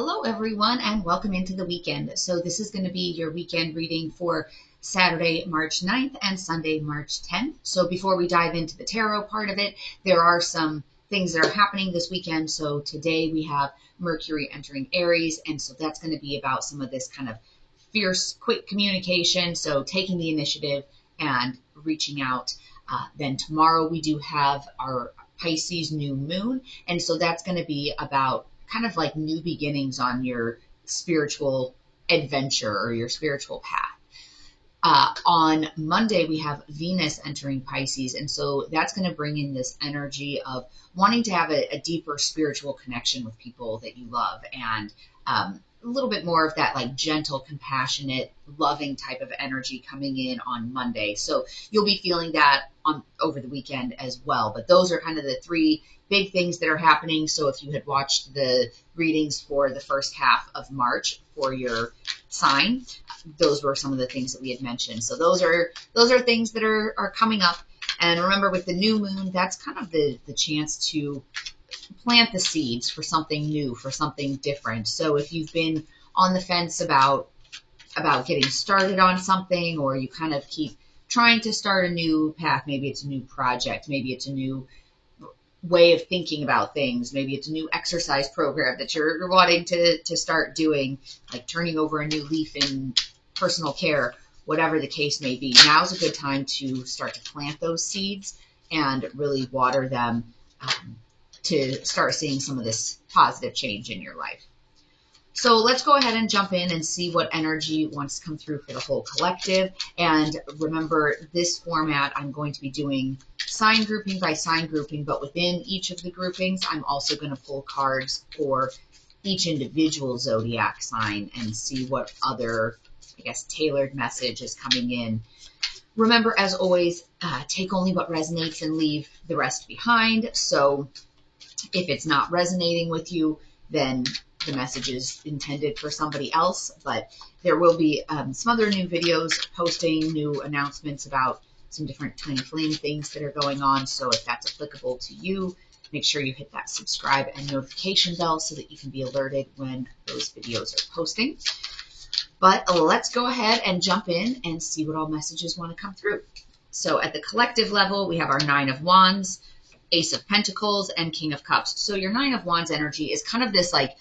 Hello, everyone, and welcome into the weekend. So this is going to be your weekend reading for Saturday, March 9th and Sunday, March 10th. So before we dive into the tarot part of it, there are some things that are happening this weekend. So today we have Mercury entering Aries, and so that's going to be about some of this kind of fierce, quick communication. So taking the initiative and reaching out. Then tomorrow we do have our Pisces new moon, and so that's going to be about kind of like new beginnings on your spiritual adventure or your spiritual path. On Monday, we have Venus entering Pisces, and so that's going to bring in this energy of wanting to have a deeper spiritual connection with people that you love, and a little bit more of that like gentle, compassionate, loving type of energy coming in on Monday. So you'll be feeling that on over the weekend as well. But those are kind of the three big things that are happening. So if you had watched the readings for the first half of March for your sign, those were some of the things that we had mentioned. So those are things that are coming up. And remember, with the new moon, that's kind of the chance to plant the seeds for something new, for something different. So if you've been on the fence about getting started on something, or you kind of keep trying to start a new path, maybe it's a new project, maybe it's a new way of thinking about things, maybe it's a new exercise program that you're wanting to start doing, like turning over a new leaf in personal care, whatever the case may be. Now's a good time to start to plant those seeds and really water them to start seeing some of this positive change in your life. So let's go ahead and jump in and see what energy wants to come through for the whole collective. And remember, this format, I'm going to be doing sign grouping by sign grouping, but within each of the groupings, I'm also going to pull cards for each individual zodiac sign and see what other, I guess, tailored message is coming in. Remember, as always, take only what resonates and leave the rest behind. So if it's not resonating with you, then the message is intended for somebody else. But there will be some other new videos posting, new announcements about some different tiny flame things that are going on. So if that's applicable to you, make sure you hit that subscribe and notification bell so that you can be alerted when those videos are posting. But let's go ahead and jump in and see what all messages want to come through. So at the collective level, we have our Nine of Wands, Ace of Pentacles, and King of Cups. So your Nine of Wands energy is kind of this like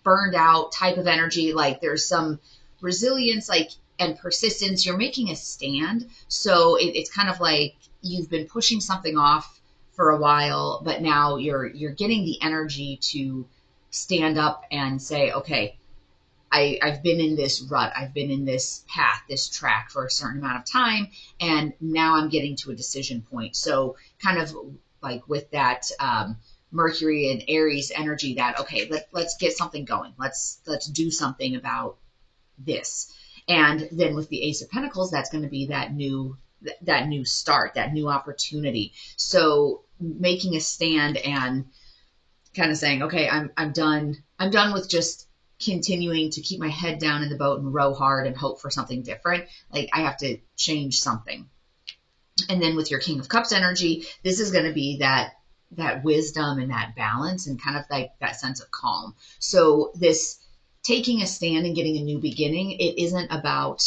burned out type of energy. Like there's some resilience, like, and persistence. You're making a stand. So it's kind of like you've been pushing something off for a while, but now you're getting the energy to stand up and say, okay, I've been in this rut. I've been in this path, this track for a certain amount of time, and now I'm getting to a decision point. So kind of like with that Mercury and Aries energy, that, okay, let's get something going. Let's do something about this. And then with the Ace of Pentacles, that's going to be that new start, that new opportunity. So making a stand and kind of saying, okay, I'm done with just continuing to keep my head down in the boat and row hard and hope for something different. Like I have to change something. And then with your King of Cups energy, this is going to be that wisdom and that balance and kind of like that sense of calm. So this taking a stand and getting a new beginning, it isn't about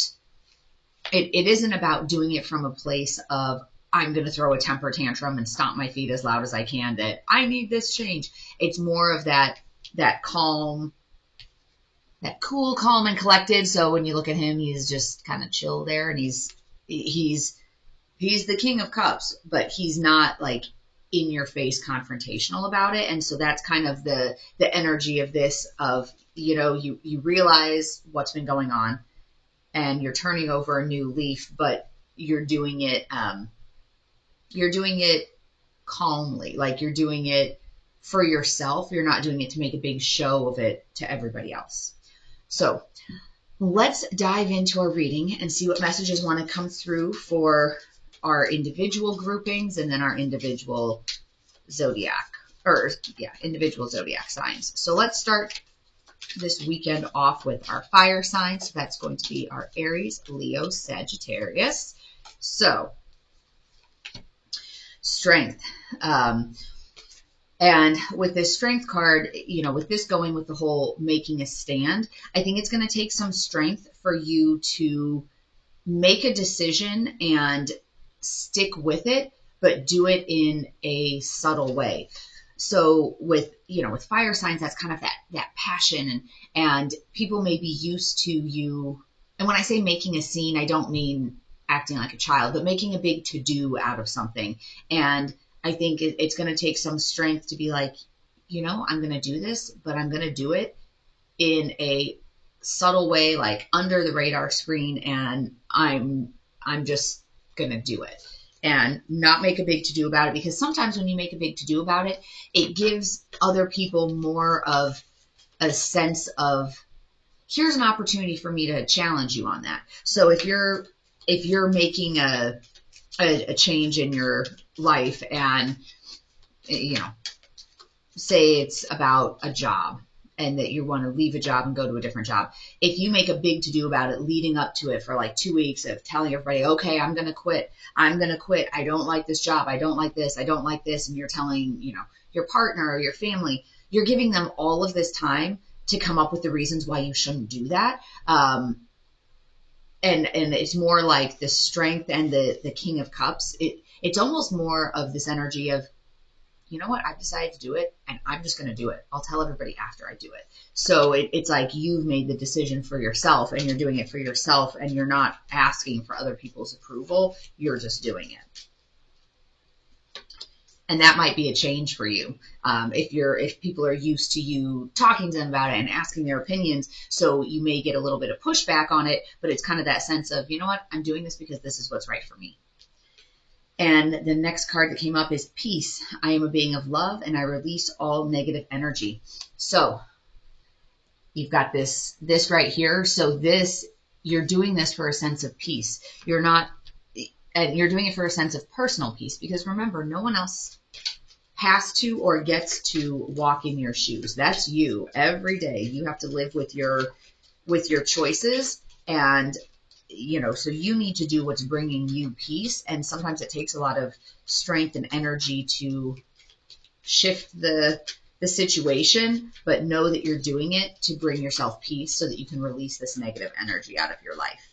doing it from a place of I'm going to throw a temper tantrum and stomp my feet as loud as I can that I need this change. It's more of that calm, that cool, calm, and collected. So when you look at him, he's just kind of chill there, and he's the King of Cups, but he's not like in your face confrontational about it. And so that's kind of the energy of this, of, you know, you realize what's been going on and you're turning over a new leaf, but you're doing it calmly. Like you're doing it for yourself. You're not doing it to make a big show of it to everybody else. So let's dive into our reading and see what messages want to come through for our individual groupings and then our individual zodiac signs. So let's start this weekend off with our fire signs. So that's going to be our Aries, Leo, Sagittarius. So strength. And with this strength card, with this going with the whole making a stand, I think it's going to take some strength for you to make a decision and stick with it, but do it in a subtle way. So with fire signs, that's kind of that passion, and people may be used to you. And when I say making a scene, I don't mean acting like a child, but making a big to-do out of something. And I think it's going to take some strength to be like, I'm going to do this, but I'm going to do it in a subtle way, like under the radar screen, and I'm just going to do it and not make a big to do about it, because sometimes when you make a big to do about it, it gives other people more of a sense of, here's an opportunity for me to challenge you on that. So if you're making a change in your life, and say it's about a job, and that you want to leave a job and go to a different job. If you make a big to do about it leading up to it for like 2 weeks of telling everybody, okay, I'm going to quit. I don't like this job. I don't like this. I don't like this. And you're telling, your partner or your family, you're giving them all of this time to come up with the reasons why you shouldn't do that. And it's more like the strength and the King of Cups. It's almost more of this energy of, you know what, I've decided to do it, and I'm just going to do it. I'll tell everybody after I do it. So it's like you've made the decision for yourself, and you're doing it for yourself, and you're not asking for other people's approval. You're just doing it. And that might be a change for you. If people are used to you talking to them about it and asking their opinions, so you may get a little bit of pushback on it, but it's kind of that sense of, you know what, I'm doing this because this is what's right for me. And the next card that came up is Peace. I am a being of love, and I release all negative energy. So you've got this right here. So you're doing this for a sense of peace. You're doing it for a sense of personal peace, because remember, no one else has to or gets to walk in your shoes. That's you. Every day you have to live with your choices, and so you need to do what's bringing you peace. And sometimes it takes a lot of strength and energy to shift the situation, but know that you're doing it to bring yourself peace so that you can release this negative energy out of your life.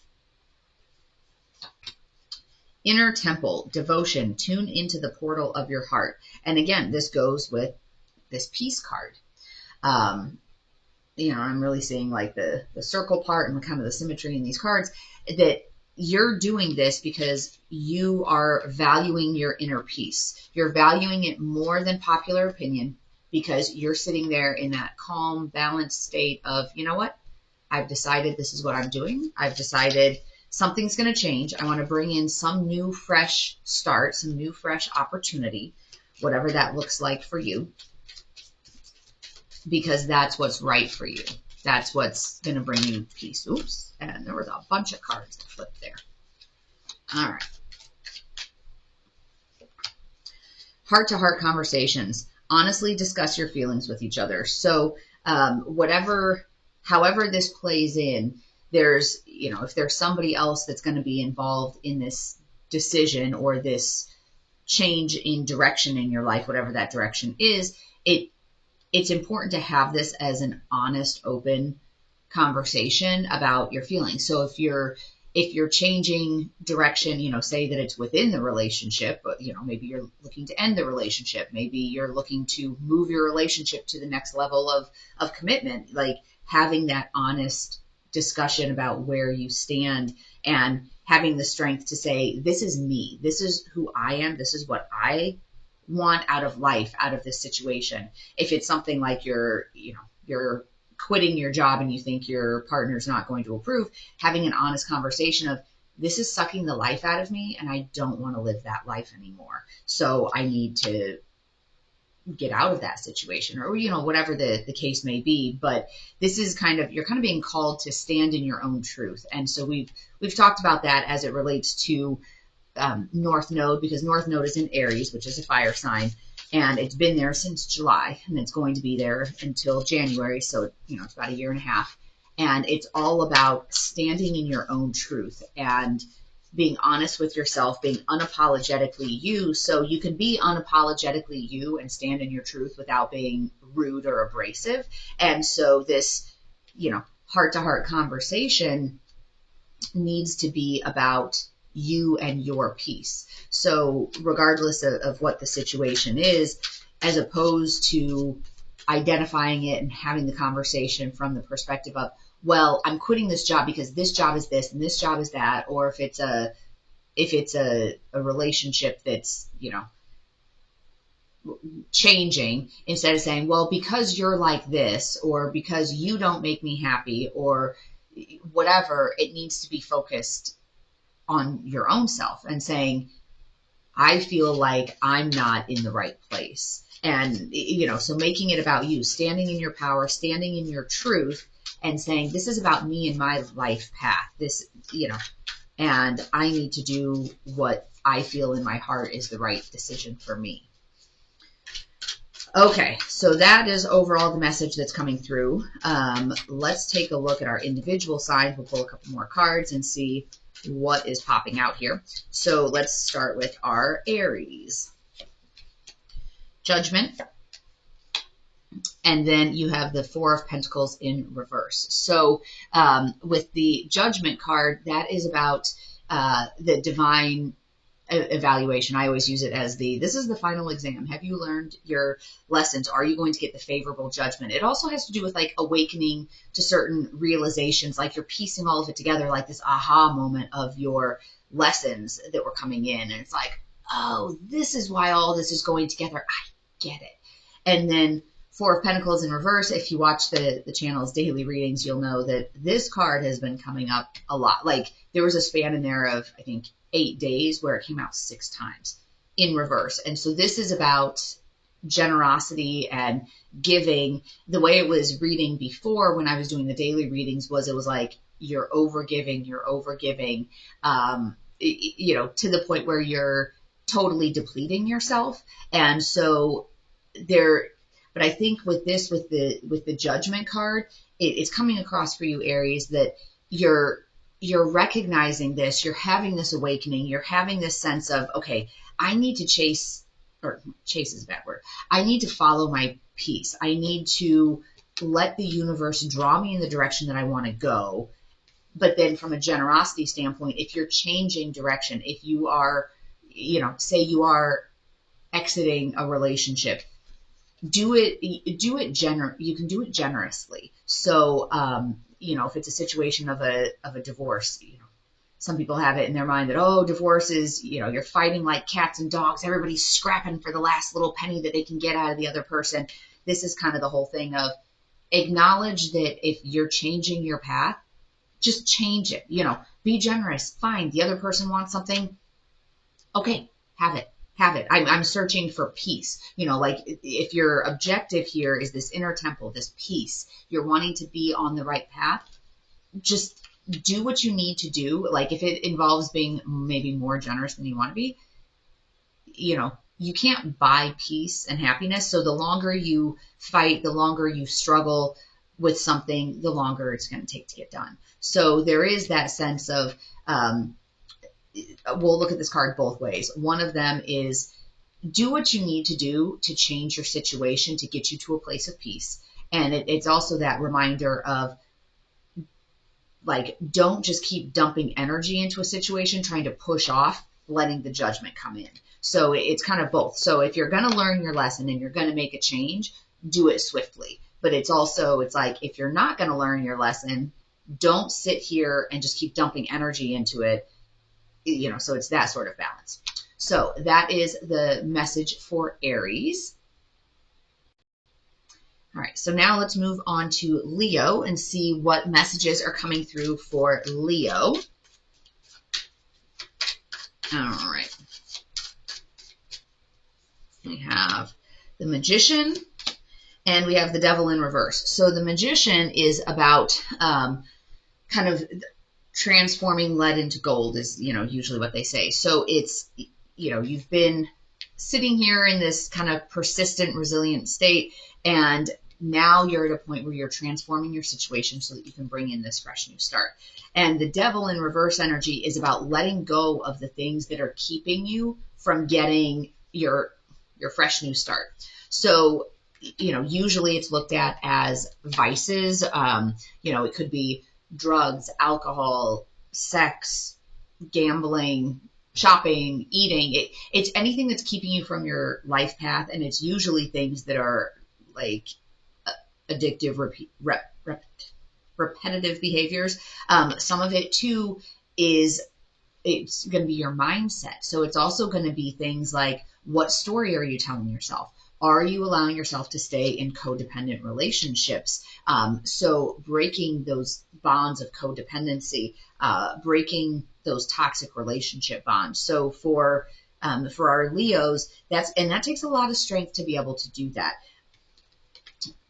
Inner Temple, devotion, tune into the portal of your heart. And again, this goes with this peace card. I'm really seeing like the circle part and kind of the symmetry in these cards, that you're doing this because you are valuing your inner peace. You're valuing it more than popular opinion, because you're sitting there in that calm, balanced state of, you know what? I've decided this is what I'm doing. I've decided something's going to change. I want to bring in some new, fresh start, some new, fresh opportunity, whatever that looks like for you, because that's what's right for you. That's what's going to bring you peace. Oops. And there was a bunch of cards to flip there. All right. Heart-to-heart conversations. Honestly discuss your feelings with each other. So however this plays in, there's, if there's somebody else that's going to be involved in this decision or this change in direction in your life, whatever that direction is, it's important to have this as an honest, open conversation about your feelings. So if you're changing direction, say that it's within the relationship, but maybe you're looking to end the relationship, maybe you're looking to move your relationship to the next level of commitment, like having that honest discussion about where you stand and having the strength to say, this is me, this is who I am, this is what I want out of life, out of this situation. If it's something like you're quitting your job and you think your partner's not going to approve, having an honest conversation of, this is sucking the life out of me and I don't want to live that life anymore. So I need to get out of that situation, or, whatever the case may be. But this is you're kind of being called to stand in your own truth. And so we've talked about that as it relates to North Node, because North Node is in Aries, which is a fire sign, and it's been there since July, and it's going to be there until January. So, it's about a year and a half, and it's all about standing in your own truth and being honest with yourself, being unapologetically you, so you can be unapologetically you and stand in your truth without being rude or abrasive. And so this, heart-to-heart conversation needs to be about you and your peace. So regardless of what the situation is, as opposed to identifying it and having the conversation from the perspective of, well, I'm quitting this job because this job is this and this job is that, or if it's a relationship that's, changing, instead of saying, well, because you're like this, or because you don't make me happy, or whatever, it needs to be focused on your own self and saying, I feel like I'm not in the right place. And, so making it about you, standing in your power, standing in your truth, and saying, this is about me and my life path. This, and I need to do what I feel in my heart is the right decision for me. Okay, so that is overall the message that's coming through. Let's take a look at our individual signs. We'll pull a couple more cards and see what is popping out here. So let's start with our Aries. Judgment. And then you have the Four of Pentacles in reverse. So with the Judgment card, that is about the divine evaluation. I always use it as this is the final exam. Have you learned your lessons? Are you going to get the favorable judgment? It also has to do with like awakening to certain realizations, like you're piecing all of it together, like this aha moment of your lessons that were coming in. And it's like, oh, this is why all this is going together. I get it. And then Four of Pentacles in reverse. If you watch the channel's daily readings, you'll know that this card has been coming up a lot. Like there was a span in there of, I think, 8 days where it came out 6 times in reverse. And so this is about generosity and giving. The way it was reading before when I was doing the daily readings was it was like you're overgiving, to the point where you're totally depleting yourself. And so but I think with this, with the Judgment card, it's coming across for you, Aries, that you're recognizing this, you're having this awakening, you're having this sense of, okay, I need to chase is a bad word. I need to follow my peace. I need to let the universe draw me in the direction that I want to go. But then from a generosity standpoint, if you're changing direction, if you are, say you are exiting a relationship, you can do it generously. So, if it's a situation of a divorce, some people have it in their mind that, oh, divorce is, you're fighting like cats and dogs. Everybody's scrapping for the last little penny that they can get out of the other person. This is kind of the whole thing of acknowledge that if you're changing your path, just change it, be generous. Fine. The other person wants something. Okay, have it. I'm searching for peace. Like if your objective here is this inner temple, this peace, you're wanting to be on the right path, just do what you need to do. Like if it involves being maybe more generous than you want to be, you can't buy peace and happiness. So the longer you fight, the longer you struggle with something, the longer it's going to take to get done. So there is that sense of, we'll look at this card both ways. One of them is do what you need to do to change your situation to get you to a place of peace. And it's also that reminder of, like, don't just keep dumping energy into a situation, trying to push off letting the judgment come in. So it's kind of both. So if you're going to learn your lesson and you're going to make a change, do it swiftly. But it's like, if you're not going to learn your lesson, don't sit here and just keep dumping energy into it. So it's that sort of balance. So that is the message for Aries. All right, so now let's move on to Leo and see what messages are coming through for Leo. All right. We have the Magician and we have the Devil in reverse. So the Magician is about kind of transforming lead into gold is, usually what they say. So it's, you've been sitting here in this kind of persistent, resilient state, and now you're at a point where you're transforming your situation so that you can bring in this fresh new start. And the devil in reverse energy is about letting go of the things that are keeping you from getting your fresh new start. So, usually it's looked at as vices. It could be drugs, alcohol, sex, gambling, shopping, eating. It's anything that's keeping you from your life path, and it's usually things that are like addictive, repetitive behaviors. Some of it too is it's going to be your mindset. So it's also going to be things like, what story are you telling yourself? Are you allowing yourself to stay in codependent relationships? So breaking those bonds of codependency, breaking those toxic relationship bonds. So for our Leos, that takes a lot of strength to be able to do that.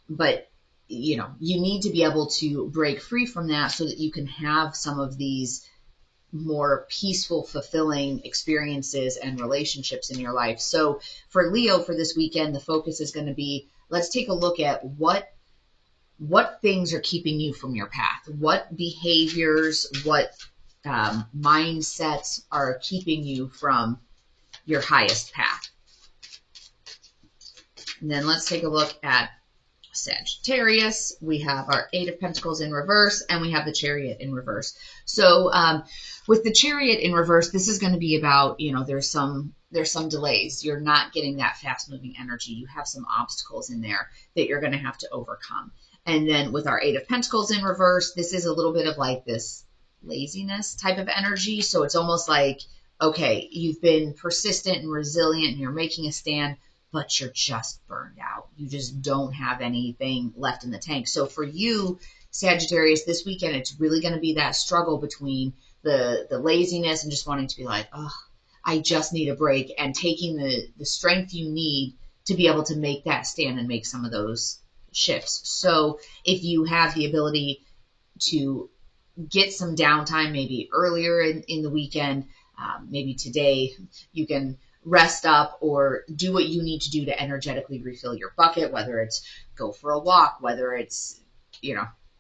But you need to be able to break free from that so that you can have some of these more peaceful, fulfilling experiences and relationships in your life. So for Leo, for this weekend, the focus is going to be, let's take a look at what things are keeping you from your path, what behaviors, what mindsets are keeping you from your highest path. And then let's take a look at Sagittarius. We have our Eight of Pentacles in reverse, and we have the Chariot in reverse. So with the Chariot in reverse, this is going to be about, there's some delays. You're not getting that fast moving energy. You have some obstacles in there that you're going to have to overcome. And then with our Eight of Pentacles in reverse, this is a little bit of like this laziness type of energy. So it's almost like, okay, you've been persistent and resilient and you're making a stand, but you're just burned out. You just don't have anything left in the tank. So for you, Sagittarius, this weekend, it's really going to be that struggle between the laziness and just wanting to be like, oh, I just need a break, and taking the strength you need to be able to make that stand and make some of those shifts. So if you have the ability to get some downtime, maybe earlier in the weekend, maybe today, you can rest up or do what you need to do to energetically refill your bucket, whether it's go for a walk, whether it's,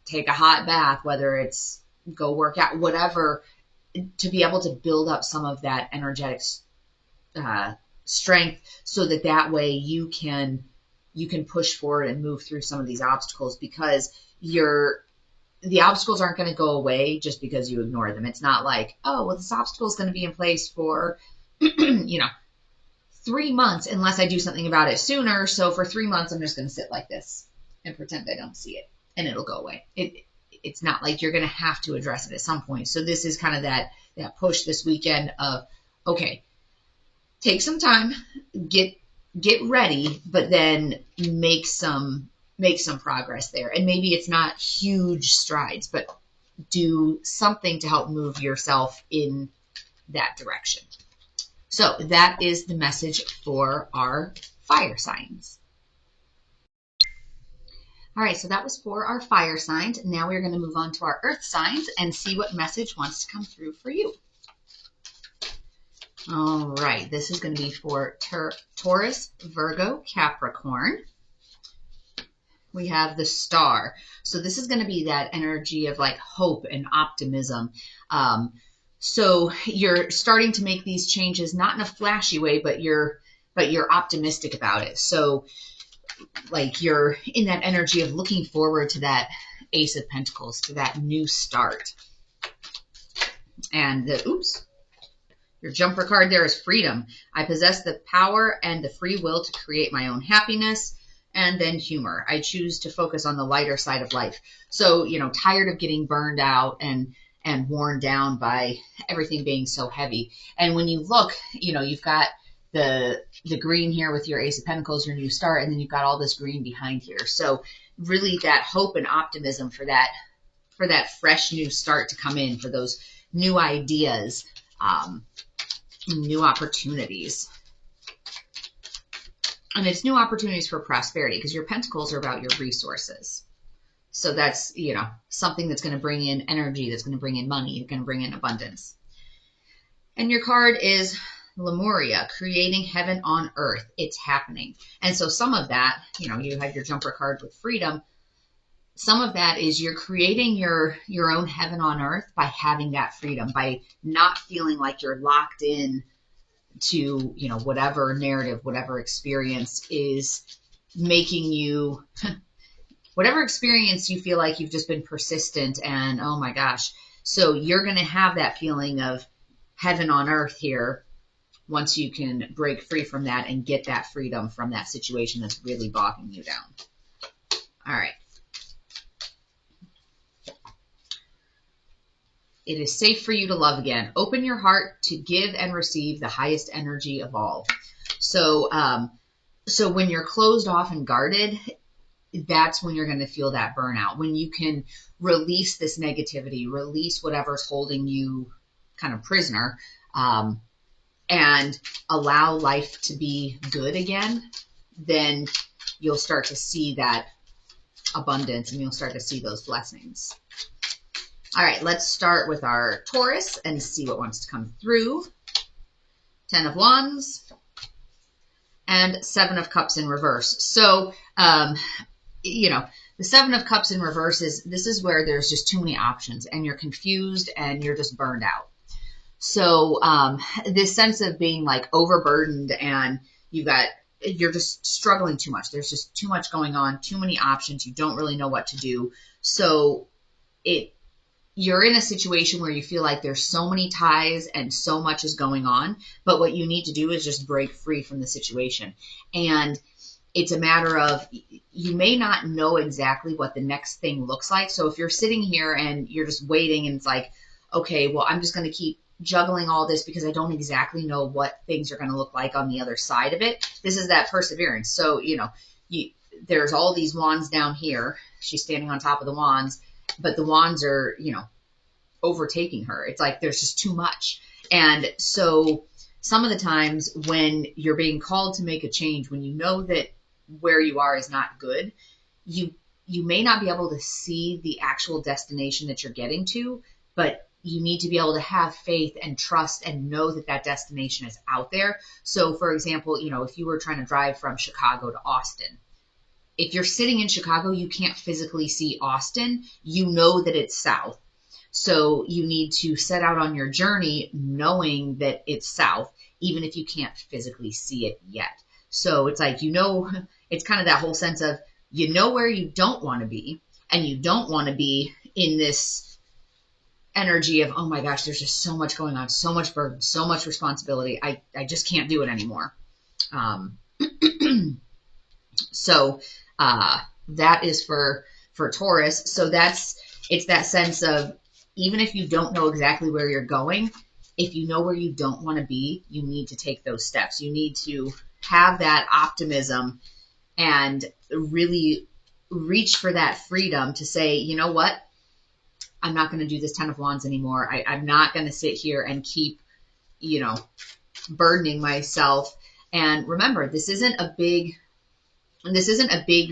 take a hot bath, whether it's go work out, whatever, to be able to build up some of that energetic strength so that way you can push forward and move through some of these obstacles, because the obstacles aren't going to go away just because you ignore them. It's not like, oh, well, this obstacle is going to be in place for, 3 months unless I do something about it sooner. So for 3 months, I'm just going to sit like this and pretend I don't see it, and it'll go away. It's not like you're going to have to address it at some point. So this is kind of that push this weekend of, okay, take some time, get ready, but then make some progress there. And maybe it's not huge strides, but do something to help move yourself in that direction. So that is the message for our fire signs. All right, so that was for our fire signs. Now we're going to move on to our earth signs and see what message wants to come through for you. All right, this is going to be for Taurus, Virgo, Capricorn. We have the Star. So this is going to be that energy of like hope and optimism. So you're starting to make these changes, not in a flashy way, but you're optimistic about it. So like you're in that energy of looking forward to that Ace of Pentacles, to that new start. And your jumper card there is freedom. I possess the power and the free will to create my own happiness. And then humor. I choose to focus on the lighter side of life. So, tired of getting burned out and worn down by everything being so heavy. And when you look, you've got the green here with your Ace of Pentacles, your new start, and then you've got all this green behind here. So really that hope and optimism for that fresh new start to come in, for those new ideas, new opportunities. And it's new opportunities for prosperity, because your pentacles are about your resources. So that's, something that's going to bring in energy, that's going to bring in money, it's going to bring in abundance. And your card is Lemuria, creating heaven on earth. It's happening. And so some of that, you had your jumper card with freedom. Some of that is you're creating your own heaven on earth by having that freedom, by not feeling like you're locked in to, whatever narrative, whatever experience is making you, whatever experience you feel like you've just been persistent and, oh my gosh. So you're going to have that feeling of heaven on earth here once you can break free from that and get that freedom from that situation that's really bogging you down. All right. It is safe for you to love again. Open your heart to give and receive the highest energy of all. So, so when you're closed off and guarded, that's when you're going to feel that burnout. When you can release this negativity, release whatever's holding you kind of prisoner, and allow life to be good again, then you'll start to see that abundance and you'll start to see those blessings. All right, let's start with our Taurus and see what wants to come through. 10 of Wands and 7 of Cups in reverse. So, the 7 of Cups in reverse this is where there's just too many options and you're confused and you're just burned out. So, this sense of being like overburdened and you're just struggling too much. There's just too much going on, too many options. You don't really know what to do. So you're in a situation where you feel like there's so many ties and so much is going on, but what you need to do is just break free from the situation. And it's a matter of, you may not know exactly what the next thing looks like. So if you're sitting here and you're just waiting and it's like, okay, well, I'm just going to keep juggling all this because I don't exactly know what things are going to look like on the other side of it. This is that perseverance. So, there's all these wands down here. She's standing on top of the wands, but the wands are, overtaking her. It's like there's just too much. And so some of the times when you're being called to make a change, when you know that where you are is not good, you may not be able to see the actual destination that you're getting to, but you need to be able to have faith and trust and know that that destination is out there. So for example, if you were trying to drive from Chicago to Austin, if you're sitting in Chicago, you can't physically see Austin. You know that it's south. So you need to set out on your journey knowing that it's south, even if you can't physically see it yet. So it's like, it's kind of that whole sense of, where you don't want to be, and you don't want to be in this energy of, oh my gosh, there's just so much going on, so much burden, so much responsibility. I just can't do it anymore. So that is for Taurus. So it's that sense of, even if you don't know exactly where you're going, if you know where you don't want to be, you need to take those steps. You need to have that optimism and really reach for that freedom to say, you know what? I'm not going to do this 10 of Wands anymore. I'm not going to sit here and keep, burdening myself. And remember, this isn't a big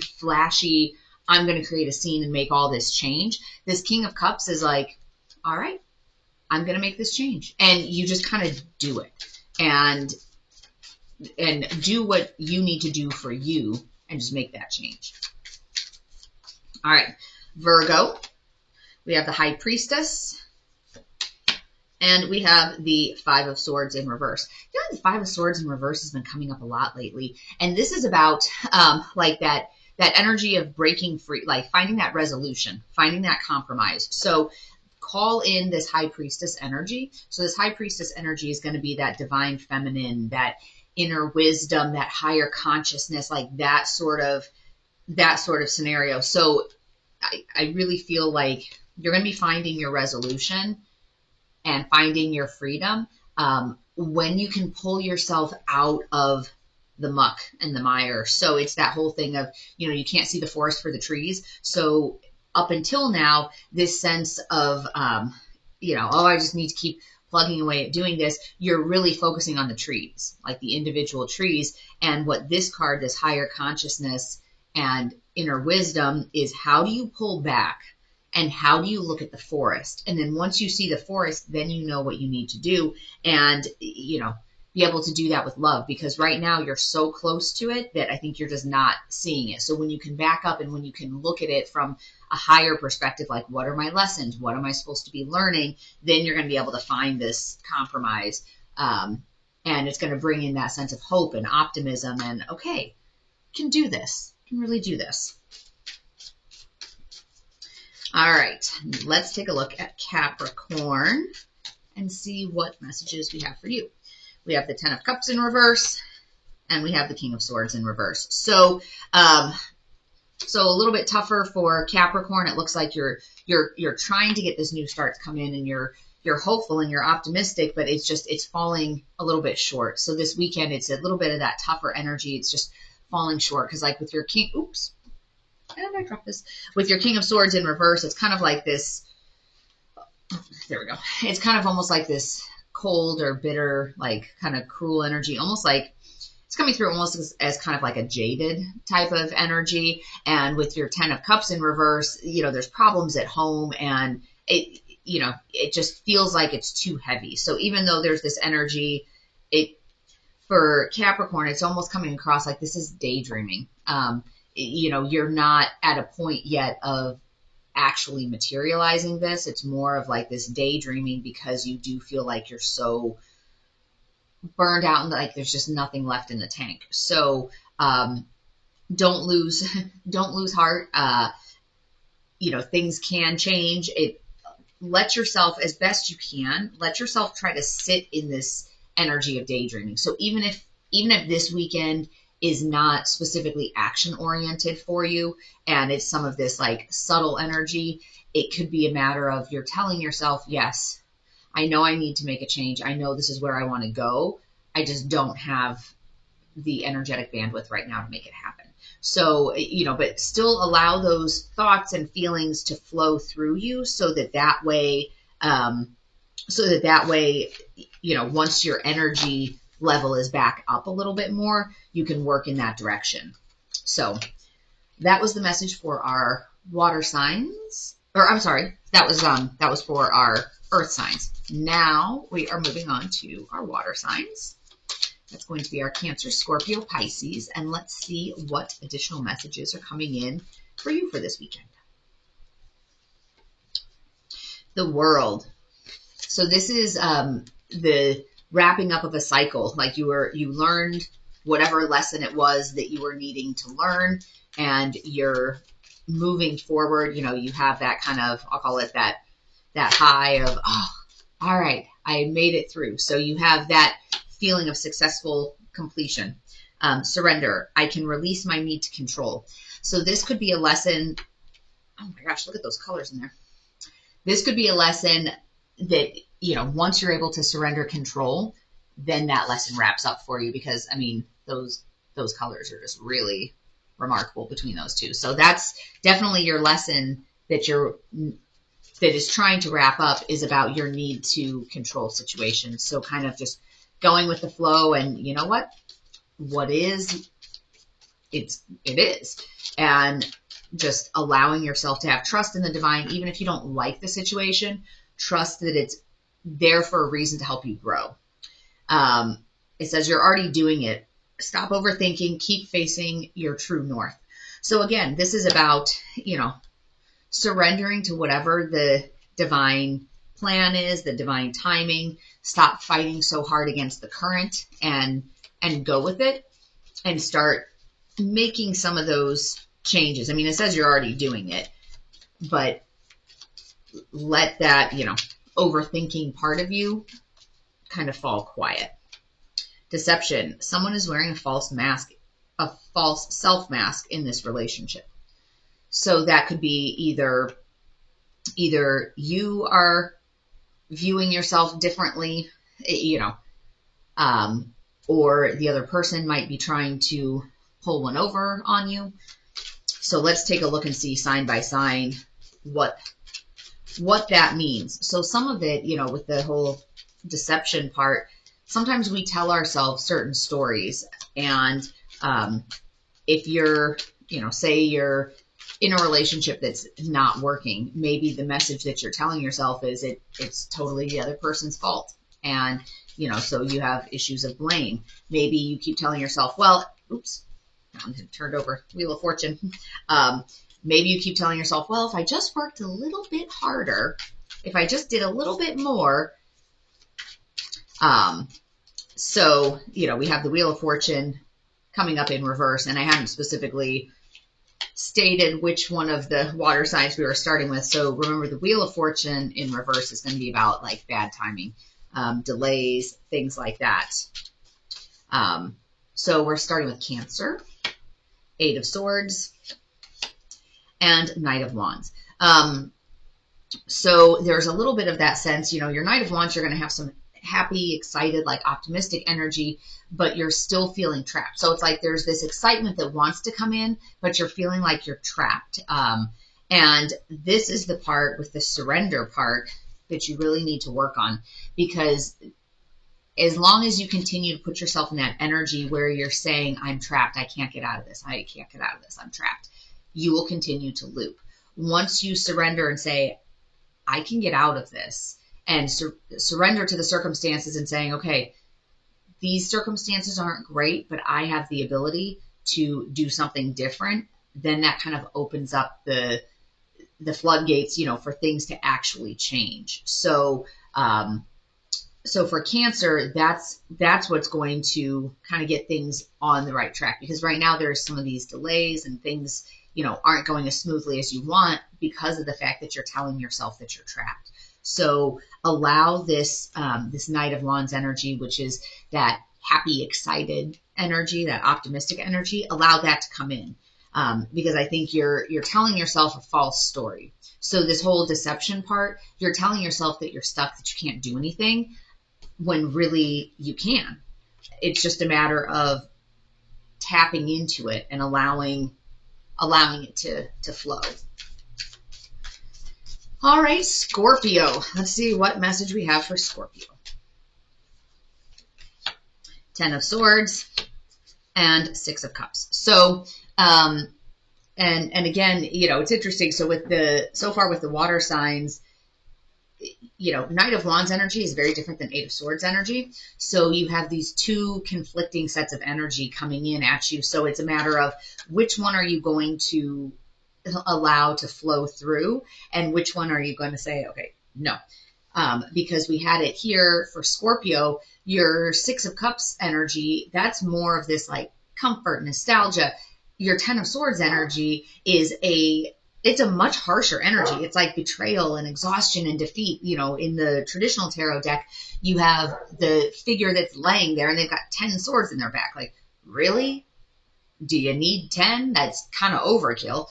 flashy, I'm going to create a scene and make all this change. This King of Cups is like, all right, I'm going to make this change. And you just kind of do it and do what you need to do for you and just make that change. All right, Virgo, we have the High Priestess and we have the 5 of Swords in reverse. The 5 of Swords in reverse has been coming up a lot lately. And this is about like that energy of breaking free, like finding that resolution, finding that compromise. So call in this High Priestess energy. So this High Priestess energy is going to be that divine feminine, that inner wisdom, that higher consciousness, like that sort of scenario. So I really feel like you're going to be finding your resolution and finding your freedom when you can pull yourself out of the muck and the mire. So it's that whole thing of, you can't see the forest for the trees. So up until now, this sense of, I just need to keep plugging away at doing this. You're really focusing on the trees, like the individual trees. And what this card, this higher consciousness and inner wisdom, is how do you pull back and how do you look at the forest? And then once you see the forest, then you know what you need to do. And, be able to do that with love, because right now you're so close to it that I think you're just not seeing it. So when you can back up and when you can look at it from a higher perspective, like what are my lessons? What am I supposed to be learning? Then you're going to be able to find this compromise. And it's going to bring in that sense of hope and optimism and, okay, can do this, can really do this. All right, let's take a look at Capricorn and see what messages we have for you. We have the Ten of Cups in reverse, and we have the King of Swords in reverse. So, so a little bit tougher for Capricorn. It looks like you're trying to get this new start to come in, and you're hopeful and you're optimistic, but it's falling a little bit short. So this weekend, it's a little bit of that tougher energy. It's just falling short because, like with your King, oops, and I dropped this. With your King of Swords in reverse, it's kind of like this. There we go. It's kind of almost like this cold or bitter, like kind of cruel energy, almost like it's coming through almost as kind of like a jaded type of energy. And with your Ten of Cups in reverse, there's problems at home, and it just feels like it's too heavy. So even though there's this energy, for Capricorn, it's almost coming across like this is daydreaming. You're not at a point yet of actually materializing this. It's more of like this daydreaming because you do feel like you're so burned out and like there's just nothing left in the tank. So don't lose heart. Things can change. Let yourself, as best you can, let yourself try to sit in this energy of daydreaming. So even if this weekend is not specifically action oriented for you, and it's some of this like subtle energy, it could be a matter of you're telling yourself, yes, I know I need to make a change. I know this is where I want to go. I just don't have the energetic bandwidth right now to make it happen. So, but still allow those thoughts and feelings to flow through you so that way, once your energy level is back up a little bit more, you can work in that direction. So that was the message for our water signs, or I'm sorry, that was for our earth signs. Now we are moving on to our water signs. That's going to be our Cancer, Scorpio, Pisces, and let's see what additional messages are coming in for you for this weekend. The World. So this is the wrapping up of a cycle. Like you learned whatever lesson it was that you were needing to learn, and you're moving forward. You have that kind of, I'll call it that high of, oh, all right, I made it through. So you have that feeling of successful completion. Surrender. I can release my need to control. So this could be a lesson. Oh my gosh, look at those colors in there. This could be a lesson that, once you're able to surrender control, then that lesson wraps up for you, because those colors are just really remarkable between those two. So that's definitely your lesson that is trying to wrap up, is about your need to control situations. So kind of just going with the flow, and you know what is, it is. And just allowing yourself to have trust in the divine, even if you don't like the situation, trust that it's there for a reason to help you grow. It says you're already doing it. Stop overthinking, keep facing your true north. So again, this is about, surrendering to whatever the divine plan is, the divine timing. Stop fighting so hard against the current and go with it, and start making some of those changes. It says you're already doing it, but let that, overthinking part of you kind of fall quiet. Deception. Someone is wearing a false mask, a false self mask in this relationship. So that could be either you are viewing yourself differently, or the other person might be trying to pull one over on you. So let's take a look and see sign by sign what that means. So some of it, with the whole deception part, sometimes we tell ourselves certain stories, and if you're, say you're in a relationship that's not working, maybe the message that you're telling yourself is it's totally the other person's fault. And so you have issues of blame. Maybe you keep telling yourself, well, oops, I turned over Wheel of Fortune. Maybe you keep telling yourself, well, if I just worked a little bit harder, if I just did a little bit more. So, we have the Wheel of Fortune coming up in reverse, and I haven't specifically stated which one of the water signs we were starting with. So remember, the Wheel of Fortune in reverse is going to be about like bad timing, delays, things like that. So we're starting with Cancer, Eight of Swords, and Knight of Wands. So there's a little bit of that sense, your Knight of Wands, you're going to have some happy, excited, like optimistic energy, but you're still feeling trapped. So it's like there's this excitement that wants to come in, but you're feeling like you're trapped. And this is the part with the surrender part that you really need to work on, because as long as you continue to put yourself in that energy where you're saying, I'm trapped, I can't get out of this, I can't get out of this, I'm trapped, you will continue to loop. Once you surrender and say, I can get out of this, and surrender to the circumstances and saying, okay, these circumstances aren't great, but I have the ability to do something different, then that kind of opens up the floodgates, for things to actually change. So, so for Cancer, that's what's going to kind of get things on the right track, because right now there's some of these delays and things, aren't going as smoothly as you want because of the fact that you're telling yourself that you're trapped. So allow this, this Knight of Wands energy, which is that happy, excited energy, that optimistic energy, allow that to come in. Because I think you're telling yourself a false story. So this whole deception part, you're telling yourself that you're stuck, that you can't do anything, when really you can. It's just a matter of tapping into it and allowing it to flow. All right, Scorpio. Let's see what message we have for Scorpio. Ten of Swords and Six of Cups. So, and again, it's interesting. So so far with the water signs, Knight of Wands energy is very different than Eight of Swords energy. So you have these two conflicting sets of energy coming in at you. So it's a matter of which one are you going to allow to flow through, and which one are you going to say, okay, no. Because we had it here for Scorpio, your Six of Cups energy, that's more of this like comfort, nostalgia. Your Ten of Swords energy is it's a much harsher energy. It's like betrayal and exhaustion and defeat. In the traditional tarot deck, you have the figure that's laying there and they've got 10 swords in their back. Like, really? Do you need 10? That's kind of overkill.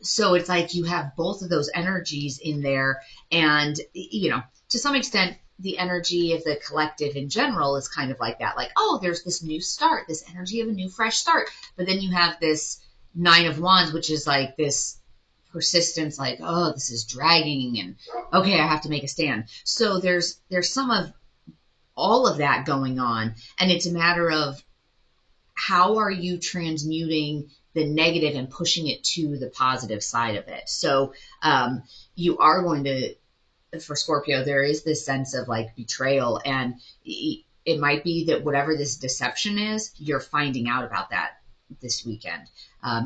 So it's like you have both of those energies in there. And, to some extent, the energy of the collective in general is kind of like that. Like, oh, there's this new start, this energy of a new fresh start. But then you have this Nine of Wands, which is like this persistence, like, oh, this is dragging, and okay, I have to make a stand. So there's some of all of that going on. And it's a matter of, how are you transmuting the negative and pushing it to the positive side of it? So you are going to, for Scorpio, there is this sense of like betrayal, and it might be that whatever this deception is, you're finding out about that this weekend.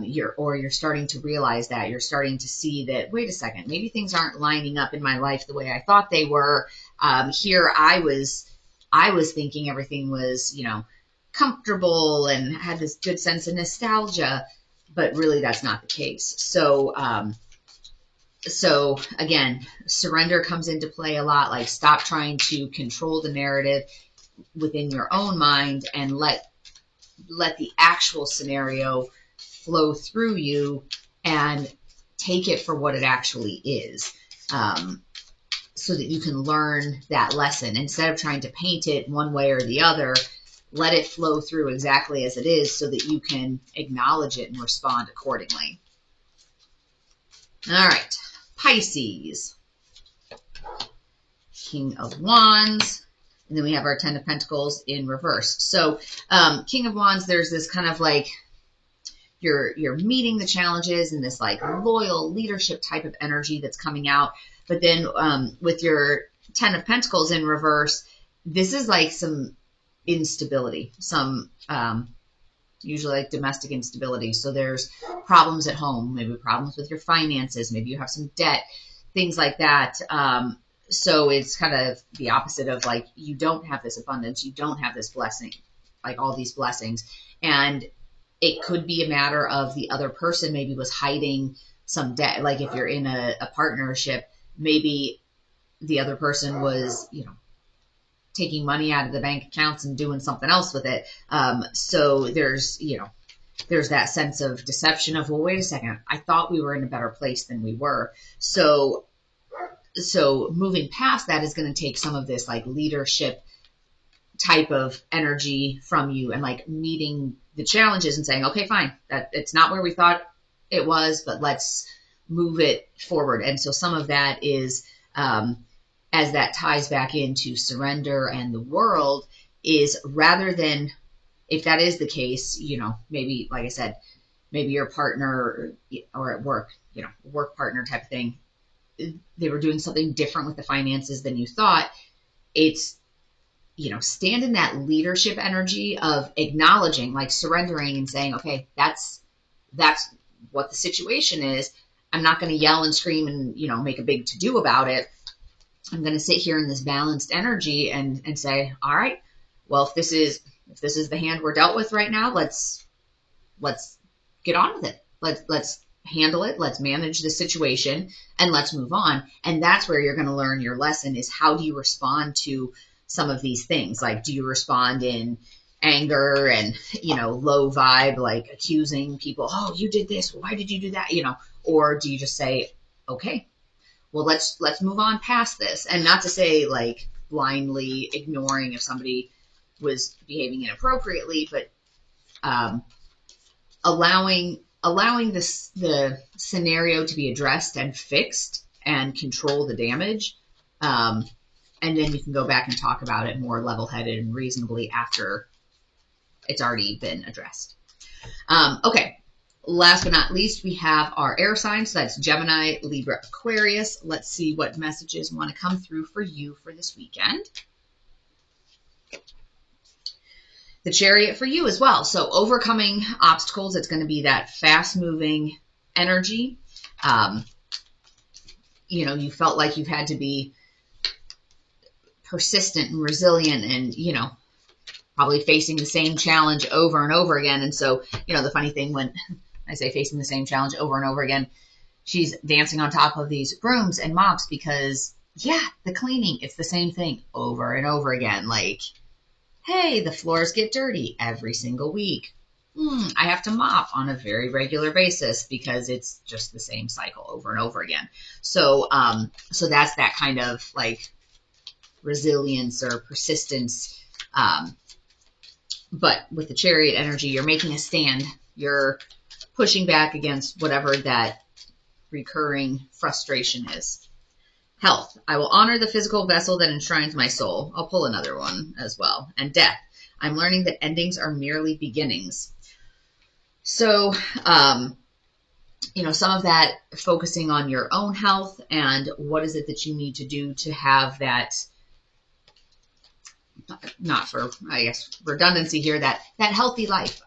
You're starting to realize that, you're starting to see that, wait a second, maybe things aren't lining up in my life the way I thought they were. Here I was thinking everything was, comfortable and had this good sense of nostalgia, but really that's not the case. So, so again, surrender comes into play a lot. Like, stop trying to control the narrative within your own mind and let the actual scenario flow through you and take it for what it actually is. So that you can learn that lesson instead of trying to paint it one way or the other. Let it flow through exactly as it is so that you can acknowledge it and respond accordingly. All right, Pisces. King of Wands. And then we have our Ten of Pentacles in reverse. So King of Wands, there's this kind of like, you're meeting the challenges and this like loyal leadership type of energy that's coming out. But then with your Ten of Pentacles in reverse, this is like some instability, some usually like domestic instability. So there's problems at home, maybe problems with your finances, maybe you have some debt, things like that. So it's kind of the opposite of like, you don't have this abundance, you don't have this blessing, like all these blessings. And it could be a matter of the other person maybe was hiding some debt. Like if you're in a partnership, maybe the other person was, taking money out of the bank accounts and doing something else with it. So there's that sense of deception of, well, wait a second, I thought we were in a better place than we were. So moving past that is going to take some of this like leadership type of energy from you, and like meeting the challenges and saying, okay, fine, that it's not where we thought it was, but let's move it forward. And so some of that is, as that ties back into surrender and the world, is rather than, if that is the case, maybe, like I said, maybe your partner or at work, work partner type of thing, they were doing something different with the finances than you thought. It's, stand in that leadership energy of acknowledging, like surrendering and saying, okay, that's what the situation is. I'm not going to yell and scream and, make a big to-do about it. I'm going to sit here in this balanced energy and say, all right, well, if this is the hand we're dealt with right now, let's get on with it. Let's handle it. Let's manage the situation and let's move on. And that's where you're going to learn your lesson, is how do you respond to some of these things? Like, do you respond in anger and, low vibe, like accusing people, oh, you did this, why did you do that? Or do you just say, okay, well, let's move on past this. And not to say like blindly ignoring if somebody was behaving inappropriately, but allowing the scenario to be addressed and fixed and control the damage. And then you can go back and talk about it more level-headed and reasonably after it's already been addressed. Okay. Last but not least, we have our air signs. So that's Gemini, Libra, Aquarius. Let's see what messages want to come through for you for this weekend. The Chariot for you as well. So overcoming obstacles, it's going to be that fast-moving energy. You felt like you've had to be persistent and resilient and, probably facing the same challenge over and over again. And so, the funny thing when I say facing the same challenge over and over again, she's dancing on top of these brooms and mops because, the cleaning, it's the same thing over and over again. Like, hey, the floors get dirty every single week. I have to mop on a very regular basis because it's just the same cycle over and over again. So that's that kind of like resilience or persistence. But with the Chariot energy, you're making a stand. You're pushing back against whatever that recurring frustration is. Health. I will honor the physical vessel that enshrines my soul. I'll pull another one as well. And death. I'm learning that endings are merely beginnings. So, some of that focusing on your own health and what is it that you need to do to have that, not for, I guess, redundancy here, that healthy life,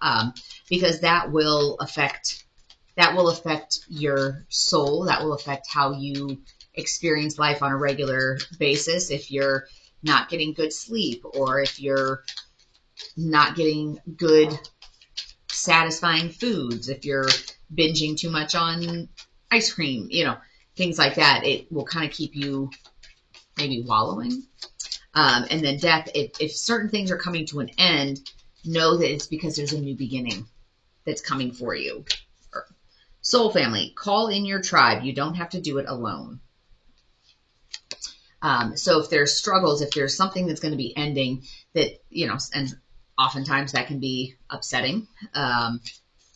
because that will affect your soul. That will affect how you experience life on a regular basis. If you're not getting good sleep, or if you're not getting good, satisfying foods, if you're binging too much on ice cream, things like that, it will kind of keep you maybe wallowing. And then death, if certain things are coming to an end, know that it's because there's a new beginning that's coming for you. Soul family, call in your tribe. You don't have to do it alone. So if there's struggles, if there's something that's going to be ending that, and oftentimes that can be upsetting,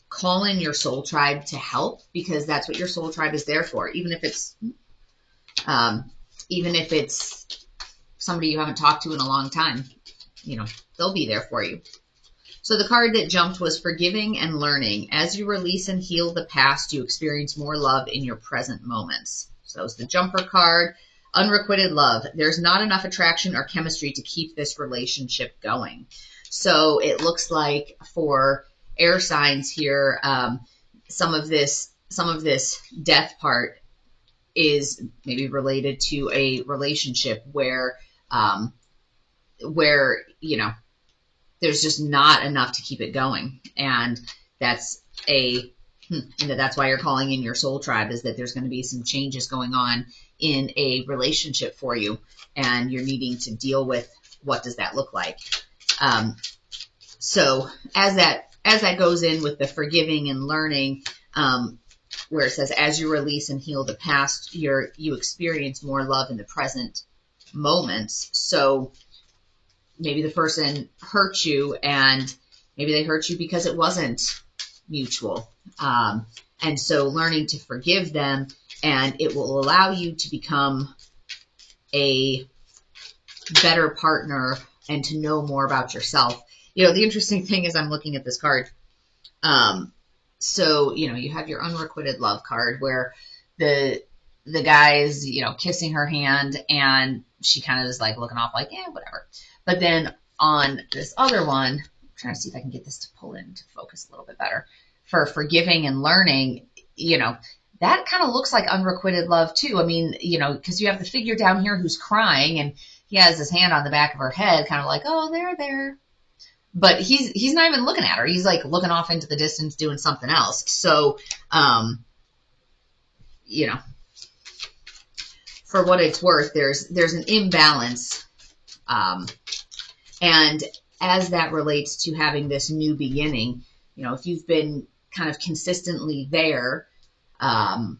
call in your soul tribe to help, because that's what your soul tribe is there for. Even if it's somebody you haven't talked to in a long time, they'll be there for you. So the card that jumped was forgiving and learning. As you release and heal the past, you experience more love in your present moments. So it's the jumper card. Unrequited love. There's not enough attraction or chemistry to keep this relationship going. So it looks like for air signs here, some of this death part is maybe related to a relationship where there's just not enough to keep it going, and that's that's why you're calling in your soul tribe, is that there's going to be some changes going on in a relationship for you, and you're needing to deal with what does that look like. So as that goes in with the forgiving and learning, where it says, as you release and heal the past, you experience more love in the present moments. So maybe the person hurt you, and maybe they hurt you because it wasn't mutual. And so learning to forgive them, and it will allow you to become a better partner and to know more about yourself. The interesting thing is, I'm looking at this card. So, you have your unrequited love card, where the guy is, kissing her hand, and she kind of is like looking off like, yeah, whatever. But then on this other one, I'm trying to see if I can get this to pull into focus a little bit better. For forgiving and learning, that kind of looks like unrequited love too. I mean, because you have the figure down here who's crying, and he has his hand on the back of her head, kind of like, oh, there. But he's not even looking at her. He's like looking off into the distance doing something else. So, for what it's worth, there's an imbalance. And as that relates to having this new beginning, if you've been kind of consistently there, trying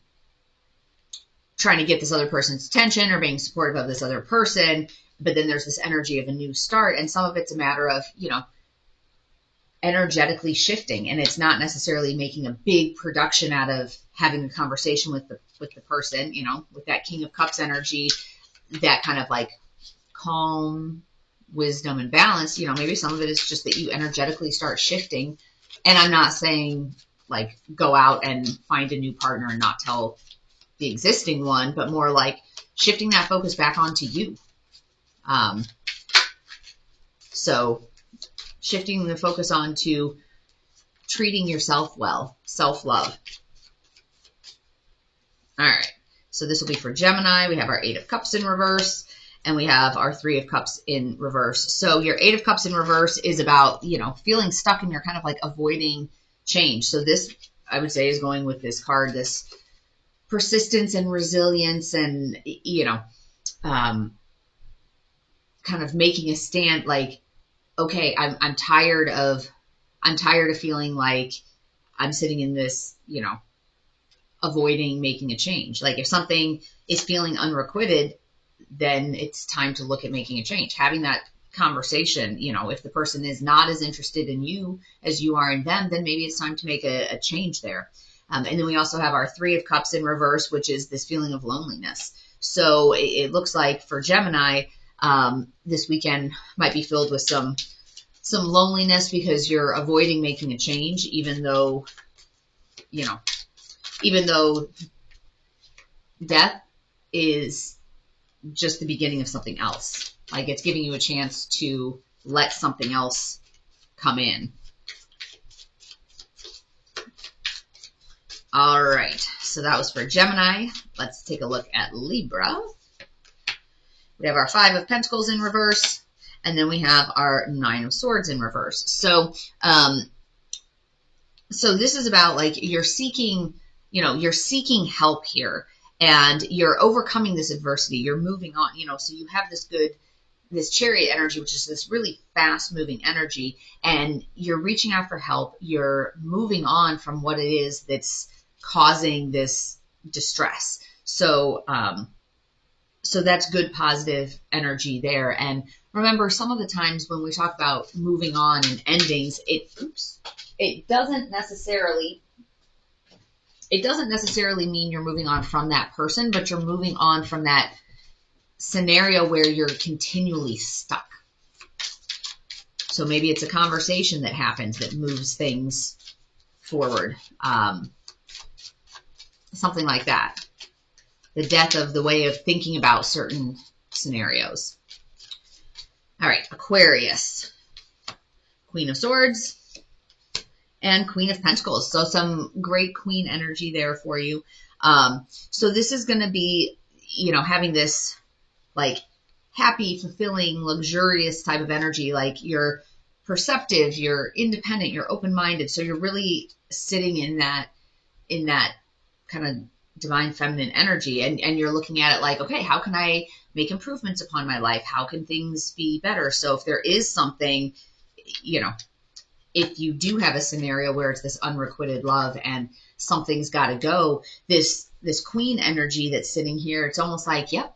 to get this other person's attention or being supportive of this other person, but then there's this energy of a new start, and some of it's a matter of, energetically shifting, and it's not necessarily making a big production out of having a conversation with the person, with that King of Cups energy, that kind of like calm, wisdom, and balance. Maybe some of it is just that you energetically start shifting. And I'm not saying like go out and find a new partner and not tell the existing one, but more like shifting that focus back onto you. So shifting the focus onto treating yourself well, self-love. All right. So this will be for Gemini. We have our 8 of Cups in reverse, and we have our 3 of Cups in reverse. So your 8 of Cups in reverse is about, feeling stuck, and you're kind of like avoiding change. So this, I would say, is going with this card, this persistence and resilience, and, kind of making a stand, like, okay, I'm tired of feeling like I'm sitting in this, avoiding making a change. Like if something is feeling unrequited, then it's time to look at making a change. Having that conversation, if the person is not as interested in you as you are in them, then maybe it's time to make a change there. And then we also have our 3 of Cups in reverse, which is this feeling of loneliness. So it looks like for Gemini, this weekend might be filled with some loneliness because you're avoiding making a change, even though death is just the beginning of something else. Like it's giving you a chance to let something else come in. All right, so that was for Gemini. Let's take a look at Libra. We have our 5 of Pentacles in reverse, and then we have our 9 of Swords in reverse. So, so this is about like you're seeking help here, and you're overcoming this adversity. You're moving on, so you have this Chariot energy, which is this really fast moving energy, and you're reaching out for help. You're moving on from what it is that's causing this distress. So, so that's good, positive energy there. And remember, some of the times when we talk about moving on and endings, it doesn't necessarily mean you're moving on from that person, but you're moving on from that scenario where you're continually stuck. So maybe it's a conversation that happens that moves things forward. Something like that death of the way of thinking about certain scenarios. All right, Aquarius, Queen of Swords and Queen of Pentacles. So some great queen energy there for you. So this is going to be, you know, having this like happy, fulfilling, luxurious type of energy. Like you're perceptive, you're independent, you're open-minded. So you're really sitting in that kind of divine feminine energy, and you're looking at it like, okay, how can I make improvements upon my life? How can things be better? So if there is something, you know, if you do have a scenario where it's this unrequited love and something's got to go, this queen energy that's sitting here, it's almost like, yep,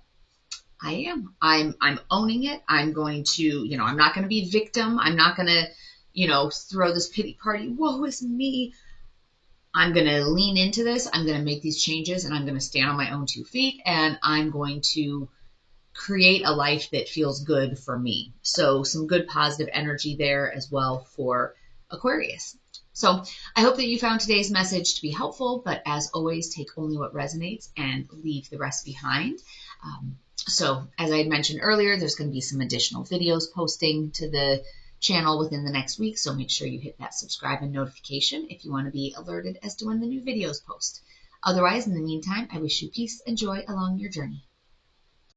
I am. I'm owning it. I'm going to, you know, I'm not going to be victim. I'm not going to, you know, throw this pity party. Woe is me. I'm going to lean into this. I'm going to make these changes, and I'm going to stand on my own 2 feet, and I'm going to create a life that feels good for me. So some good positive energy there as well for Aquarius. So I hope that you found today's message to be helpful, but as always, take only what resonates and leave the rest behind. So as I had mentioned earlier, there's going to be some additional videos posting to the channel within the next week. So make sure you hit that subscribe and notification if you want to be alerted as to when the new videos post. Otherwise, in the meantime, I wish you peace and joy along your journey.